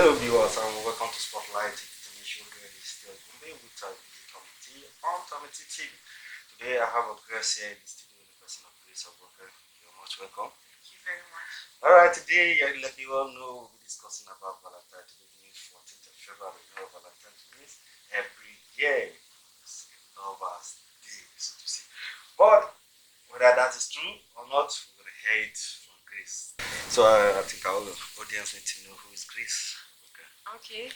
Hello viewers and welcome to Spotlight International Radio Studio with Committee on Committee TV. Today I have a guest here in the studio, the person of Grace of Worker. You're much welcome. Thank you very much. Alright, today I let you all know we'll be discussing about Valentine. Today being 14th of February, you know Valentine's Myth every year. It's Lovers Day, so to say. But whether that is true or not, we're gonna hear it from Grace. So I think our audience need to know who is Grace. Okay.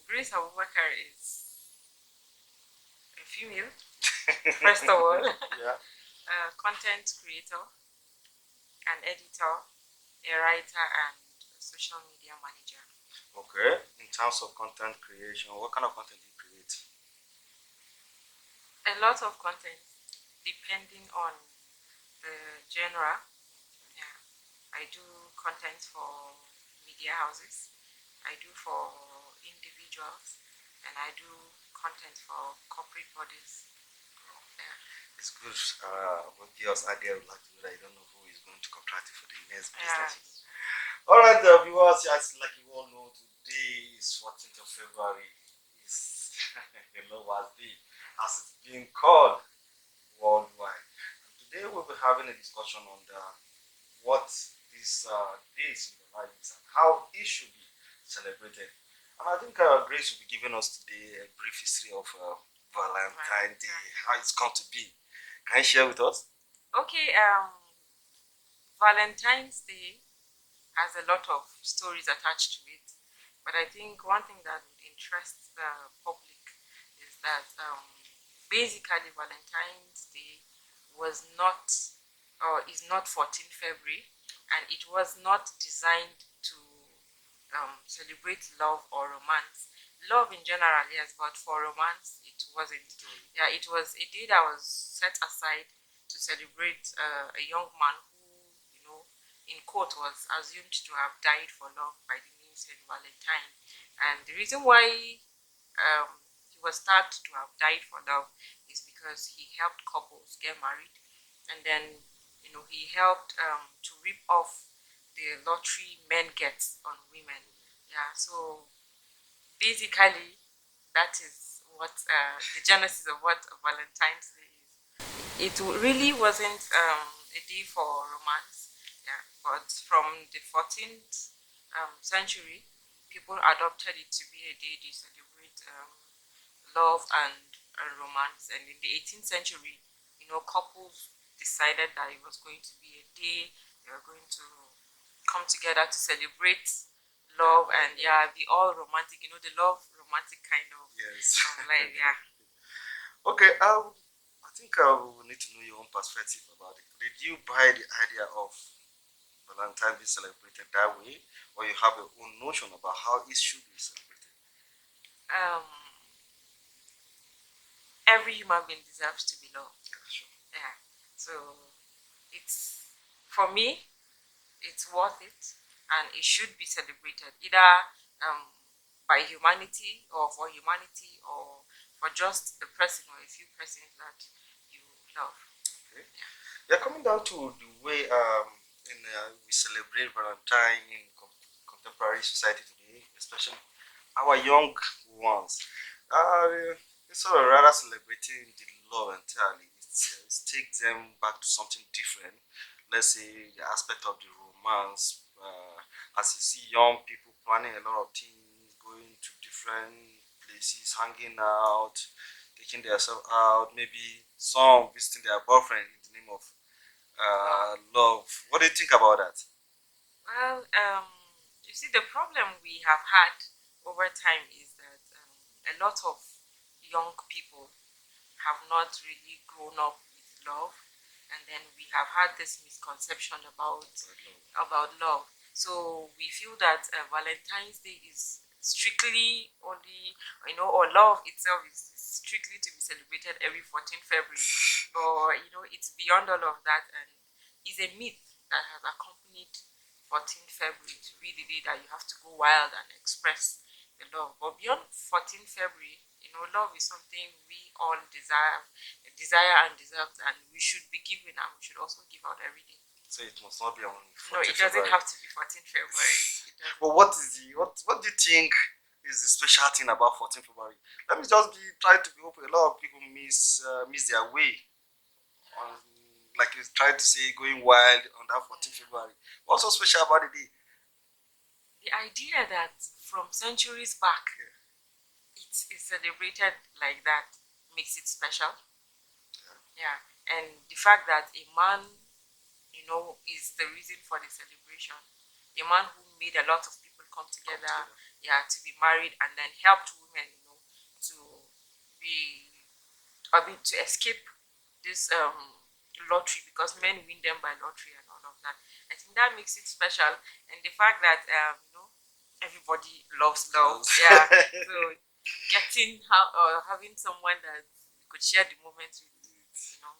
Grace Abubakar is a female, first of all. Yeah. Content creator, an editor, a writer, and a social media manager. Okay. In terms of content creation, what kind of content do you create? A lot of content, depending on the genre. Yeah. I do content for media houses. I do for individuals, and I do content for corporate bodies. Yeah. It's good. What viewers out there would like to know that you don't know who is going to contract you for the next business. Yeah. Alright, viewers, as like you all know, today is 14th of February. It's a Lovers Day, as it's being called worldwide. And today we'll be having a discussion on what this day symbolizes and how it should be celebrated. And I think Grace will be giving us today a brief history of Valentine's Day, how it's come to be. Can you share with us? Okay, Valentine's Day has a lot of stories attached to it, but I think one thing that would interest the public is that basically Valentine's Day was not or is not 14th February, and it was not designed to celebrate love or romance. Love in general, yes, but for romance, it wasn't. Yeah, it was a day that was set aside to celebrate a young man who, in quote, was assumed to have died for love by the name Saint Valentine. And the reason why he was thought to have died for love is because he helped couples get married, and then he helped to rip off the lottery men get on women. Yeah, so basically that is what the genesis of what Valentine's Day is. It really wasn't a day for romance, yeah, but from the 14th century, people adopted it to be a day to celebrate love and romance. And in the 18th century, couples decided that it was going to be a day they were going to come together to celebrate love and be all romantic, the love romantic kind of life. Yeah. Okay, I think we need to know your own perspective about it. Did you buy the idea of Valentine being celebrated that way, or you have your own notion about how it should be celebrated? Every human being deserves to be loved. Sure. Yeah. So it's, for me, it's worth it, and it should be celebrated either by humanity or for humanity or for just a person or a few persons that you love. Okay. Yeah, coming down to the way we celebrate Valentine in contemporary society today, especially our young ones. Instead of rather celebrating the love entirely, it takes them back to something different. Let's say the aspect of the romance. As you see young people planning a lot of things, going to different places, hanging out, taking themselves out, maybe some visiting their boyfriend in the name of love. What do you think about that? Well, you see, the problem we have had over time is that a lot of young people have not really grown up with love, and then we have had this misconception about love. So we feel that Valentine's Day is strictly only, or love itself is strictly to be celebrated every 14th February. But it's beyond all of that, and is a myth that has accompanied 14th February to be the day that you have to go wild and express the love. But beyond 14th February, love is something we all desire and deserve, and we should be giving, and we should also give out every day. So it must not be on 14th No, it doesn't February. have to be 14th February. But what do you think is the special thing about 14th February? Let me just be try to be open. A lot of people miss their way on, like you tried to say, going wild on that 14th February. What's so special about the day? The idea that from centuries back it is celebrated like that makes it special. Yeah, and the fact that a man, is the reason for the celebration. A man who made a lot of people come together, yeah, to be married, and then helped women, to be, to escape this lottery, because men win them by lottery and all of that. I think that makes it special, and the fact that everybody loves love. Yeah, so getting having someone that you could share the moment with,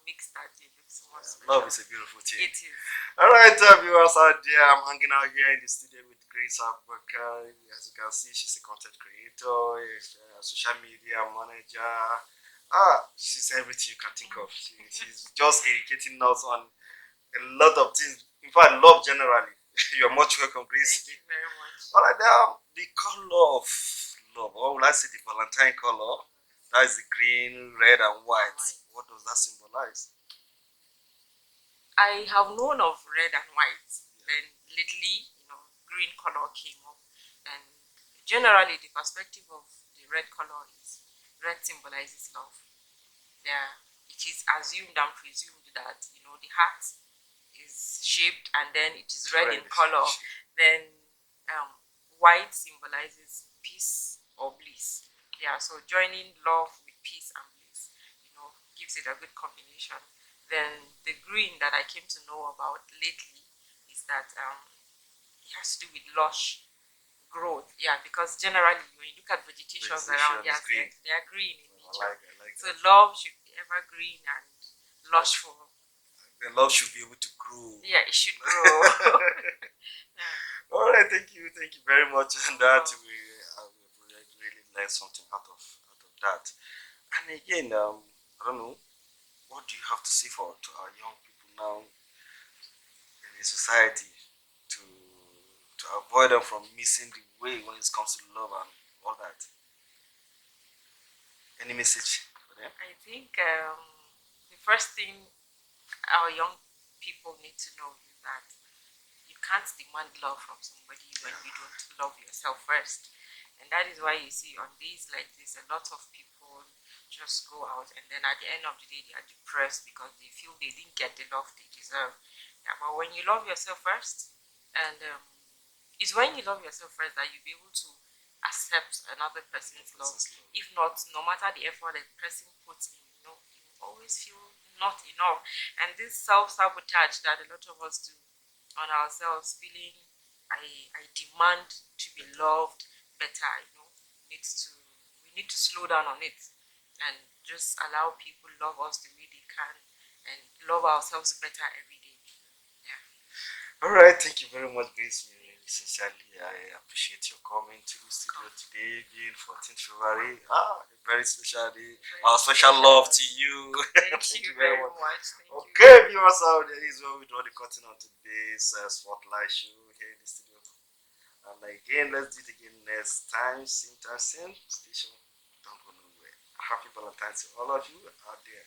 makes that day look so much special. Love is a beautiful thing. It is. All right, viewers out there, I'm hanging out here in the studio with Grace Abubakar. As you can see, she's a content creator, a social media manager. She's everything you can think of. She's just educating us on a lot of things. In fact, love generally. You're much welcome, Grace. Thank you very much. All right, now the color of love, or would I say the Valentine color? That is the green, red, and white. What does that symbolize? I have known of red and white. Then lately, green color came up, and generally the perspective of the red color is red symbolizes love. Yeah, it is assumed and presumed that the heart is shaped and then it is red in color. Then white symbolizes peace or bliss. Yeah, so joining love with peace and bliss, gives it a good combination. Then the green that I came to know about lately is that it has to do with lush growth. Yeah, because generally when you look at vegetations around, yes, they are green in nature. I like so that. Love should be evergreen and lush for. The love should be able to grow. Yeah, it should grow. Yeah. All right, thank you very much, and that we really learned something out of that. And again, I don't know, what do you have to say to our young people now in the society to avoid them from missing the way when it comes to love and all that? Any message for them? I think the first thing our young people need to know is that you can't demand love from somebody when you don't love yourself first. And that is why you see on days like this, a lot of people just go out and then at the end of the day, they are depressed because they feel they didn't get the love they deserve. Yeah, but when you love yourself first, and it's when you love yourself first that you'll be able to accept another person's love. If not, no matter the effort that person puts in, you always feel not enough. And this self-sabotage that a lot of us do on ourselves, feeling I demand to be loved better, we need to slow down on it and just allow people love us the way they can and love ourselves better every day. Yeah. All right, thank you very much, Grace. Sincerely, I appreciate your coming to the studio today, being 14th February. A very special day. Our special love to you. Thank you very much. Okay, viewers out there, this is where we draw the curtain on today's spotlight show here in the studio. And again, let's do it again next time. Same time, same station. Don't go nowhere. Happy Valentine's to all of you out there.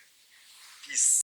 Peace.